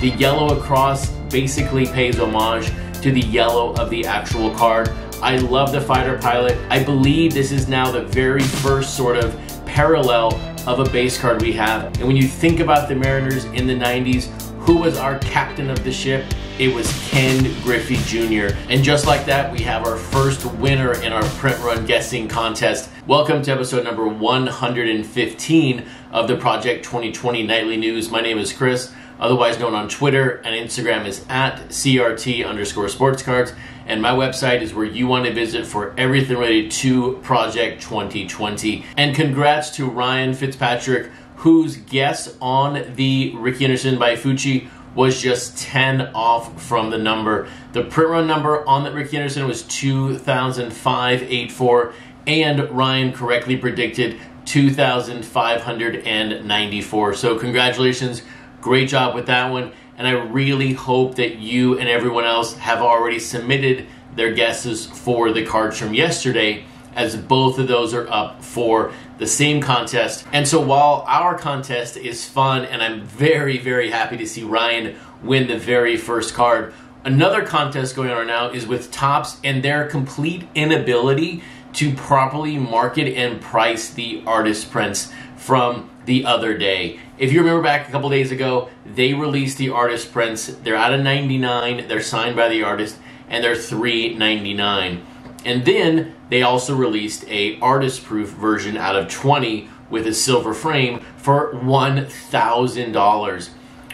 The yellow across basically pays homage to the yellow of the actual card. I love the fighter pilot. I believe this is now the very first sort of parallel of a base card we have. And when you think about the Mariners in the 90s, who was our captain of the ship? It was Ken Griffey Jr. And just like that, we have our first winner in our print run guessing contest. Welcome to episode number 115 of the Project 2020 Nightly News. My name is Chris, otherwise known on Twitter and Instagram is at CRT_Sportscards. And my website is where you want to visit for everything related to Project 2020. And congrats to Ryan Fitzpatrick, whose guess on the Ricky Anderson by Fucci was just 10 off from the number. The print run number on that Ricky Anderson was 2,584, and Ryan correctly predicted 2,594. So congratulations, great job with that one. And I really hope that you and everyone else have already submitted their guesses for the cards from yesterday, as both of those are up for the same contest. And so while our contest is fun, and I'm very, very happy to see Ryan win the very first card, another contest going on right now is with Topps and their complete inability to properly market and price the artist prints from the other day. If you remember back a couple days ago, they released the artist prints. They're out of 99, they're signed by the artist, and they're $3.99. And then they also released a artist proof version out of 20 with a silver frame for $1,000.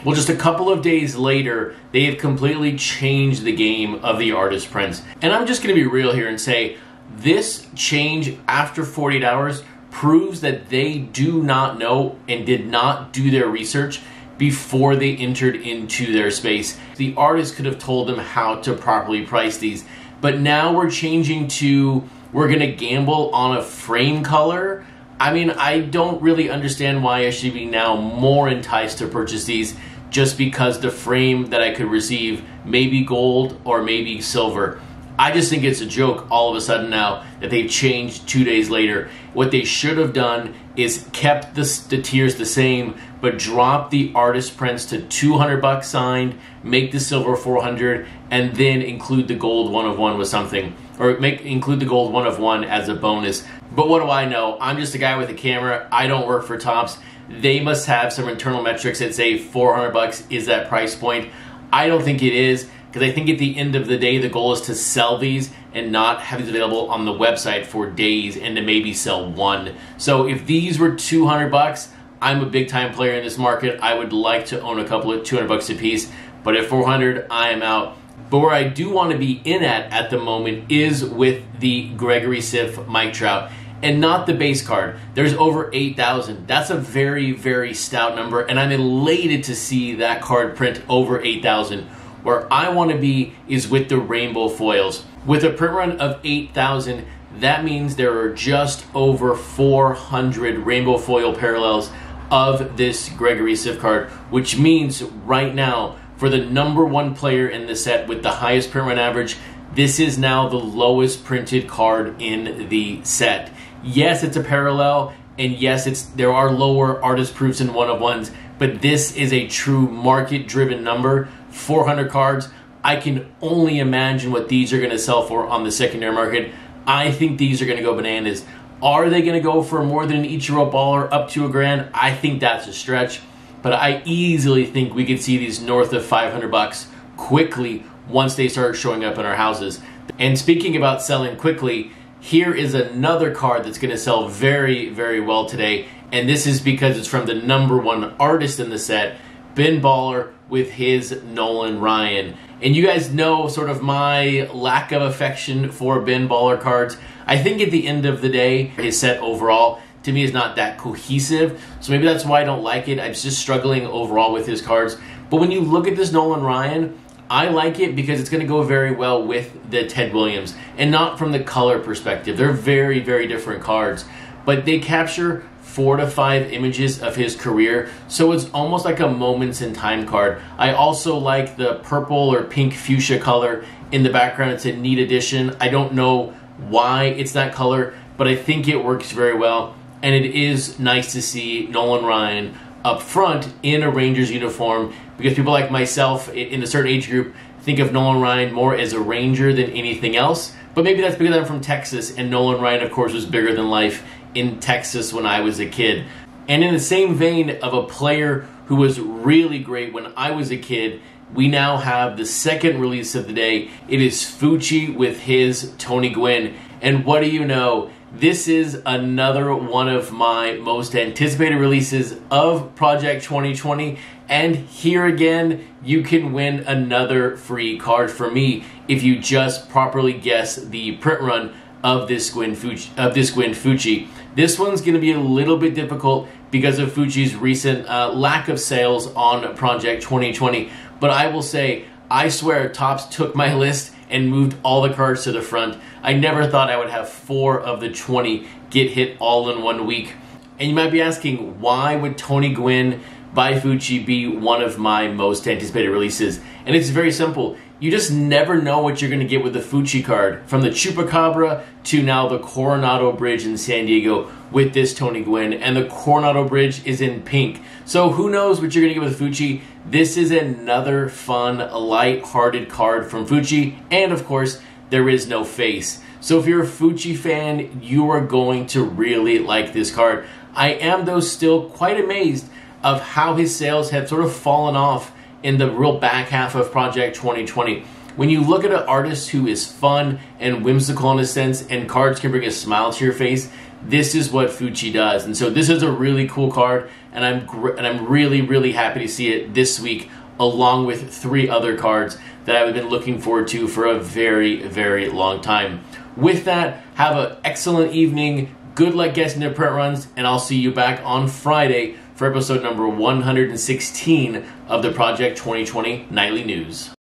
Well, just a couple of days later, they have completely changed the game of the artist prints. And I'm just going to be real here and say, this change after 48 hours proves that they do not know and did not do their research before they entered into their space. The artist could have told them how to properly price these. But now we're changing to, we're going to gamble on a frame color. I mean, I don't really understand why I should be now more enticed to purchase these just because the frame that I could receive may be gold or maybe silver. I just think it's a joke all of a sudden now that they've changed 2 days later. What they should have done is kept the tiers the same, but dropped the artist prints to $200 signed, make the silver $400, and then include the gold 1 of 1 with something. Or include the gold 1 of 1 as a bonus. But what do I know? I'm just a guy with a camera. I don't work for Topps. They must have some internal metrics that say $400 is that price point. I don't think it is, because I think at the end of the day, the goal is to sell these and not have these available on the website for days and to maybe sell one. So if these were $200, I'm a big time player in this market. I would like to own a couple of $200 a piece, but at $400, I am out. But where I do want to be in at the moment is with the Gregory Siff Mike Trout, and not the base card. There's over 8,000. That's a very, very stout number, and I'm elated to see that card print over 8,000. Where I want to be is with the rainbow foils. With a print run of 8,000, that means there are just over 400 rainbow foil parallels of this Gregory Siff card, which means right now, for the number one player in the set with the highest print run average, this is now the lowest printed card in the set. Yes, it's a parallel, and yes, there are lower artist proofs and 1 of 1s, but this is a true market-driven number. 400 cards. I can only imagine what these are going to sell for on the secondary market. I think these are going to go bananas. Are they going to go for more than an Ichiro baller up to $1,000? I think that's a stretch, but I easily think we could see these north of $500 quickly once they start showing up in our houses. And speaking about selling quickly, here is another card that's going to sell very, very well today, and this is because it's from the number one artist in the set, Ben Baller, with his Nolan Ryan. And you guys know sort of my lack of affection for Ben Baller cards. I think at the end of the day, his set overall, to me, is not that cohesive. So maybe that's why I don't like it. I'm just struggling overall with his cards. But when you look at this Nolan Ryan, I like it because it's going to go very well with the Ted Williams. And not from the color perspective. They're very, very different cards. But they capture 4 to 5 images of his career, so it's almost like a moments in time card. I also like the purple or pink fuchsia color in the background. It's a neat addition. I don't know why it's that color, but I think it works very well, and it is nice to see Nolan Ryan up front in a Rangers uniform, because people like myself in a certain age group think of Nolan Ryan more as a Ranger than anything else. But maybe that's because I'm from Texas, and Nolan Ryan, of course, was bigger than life in Texas when I was a kid. And in the same vein of a player who was really great when I was a kid, we now have the second release of the day. It is Fucci with his Tony Gwynn. And what do you know? This is another one of my most anticipated releases of Project 2020. And here again, you can win another free card from me if you just properly guess the print run of this Gwynn Fucci. This one's going to be a little bit difficult because of Fucci's recent lack of sales on Project 2020. But I will say, I swear, Topps took my list and moved all the cards to the front. I never thought I would have 4 of the 20 get hit all in 1 week. And you might be asking, why would Tony Gwynn by Fucci be one of my most anticipated releases? And it's very simple. You just never know what you're going to get with the Fucci card. From the Chupacabra to now the Coronado Bridge in San Diego with this Tony Gwynn. And the Coronado Bridge is in pink. So who knows what you're going to get with Fucci. This is another fun, light-hearted card from Fucci. And of course, there is no face. So if you're a Fucci fan, you are going to really like this card. I am, though, still quite amazed of how his sales have sort of fallen off in the real back half of Project 2020. When you look at an artist who is fun and whimsical in a sense, and cards can bring a smile to your face, this is what Fucci does. And so this is a really cool card, and I'm really, really happy to see it this week, along with 3 other cards that I've been looking forward to for a very, very long time. With that, have an excellent evening. Good luck guessing the print runs, and I'll see you back on Friday for episode number 116 of the Project 2020 Nightly News.